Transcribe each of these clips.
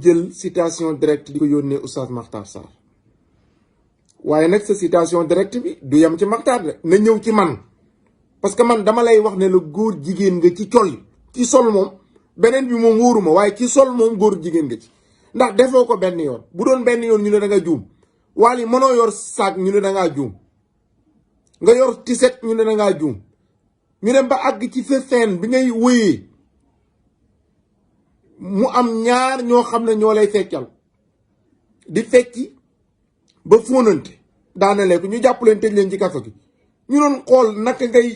jël citation directe di ko yónnee Oustaz Makhtar Sarr waaye nag sa citation directe bi du yem ci Makhtar de na ñëw ci man parce que man dama lay wax ne la góor jigéen nga ci col ci sol moom beneen bi moom wóoruma waaye ci sol moom góor jigéen nga ci ndax defoo ko benn yoon bu doon benn yoon ñu ne da nga juum Wally mënoo yor saak ñu ne da ngaa juum nga yor tiset ñu ne da ngaa juum ñu dem ba àgg ci sa scène bi ngay wëyee mu am ñaar ñoo xam ne ñoo lay feccal di fecci ba fóonante daanale ko ñu jàpp leen tëj leen ci kaso gi ñu doon xool naka ngay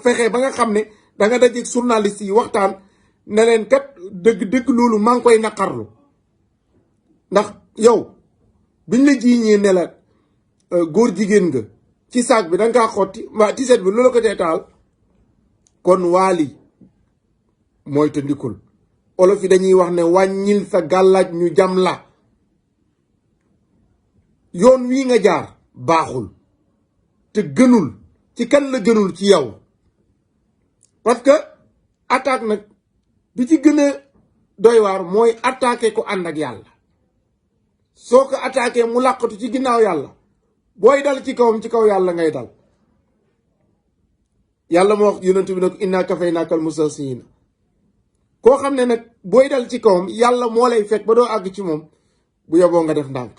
fexe ba nga xam ne da nga dajeeg journaliste yi waxtaan ne leen kat dëgg loolu maa ngi koy naqarlu ndax yow biñ la jiiñee ne la góor jigéen nga ci saak bi da nga kaa xotti waa tiset bi loolu ko tee taal kon Wally mooy te ndikul olof yi dañuy wax ne wàññil sa gàllaaj ñu jam la yoon wii nga jaar baaxul te gënul ci kan la gënul ci yow parce que attaque nag bi ci gën a doy waar mooy attaqué ko ànd ak yàlla soo ko attaqué mu làqatu ci ginnaaw yàlla booy dal ci kawam ci kaw yàlla ngay dal yàlla moo wax yonent bi nag inna kafaynaakal mustahzi'iin koo xam ne nag booy dal ci kawam yàlla moo lay fekk ba doo àgg ci moom bu yoboo nga def ndànk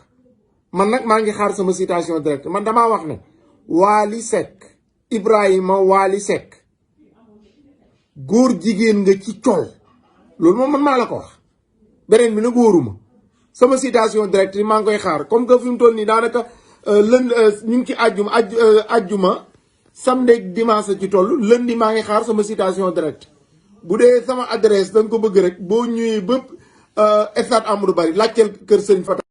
man nag maa ngi xaar sama citation directe man damaa wax ne Wally Seck Ibrahima Wally Seck góor jigéen nga ci col loolu moom man maa la ko wax beneen bi nag wóoruma sama citation directe yi maa ngi koy xaar comme que fi mu toll nii daanaka ñu ngi ci ajjuma samedi dimanche ci toll lundi maa ngi xaar sama citation directe bu dee sama adresse da nga ko bëgg rek boo ñëwee bëpp stade Amadou Barry laajteel kër Sëñ Fata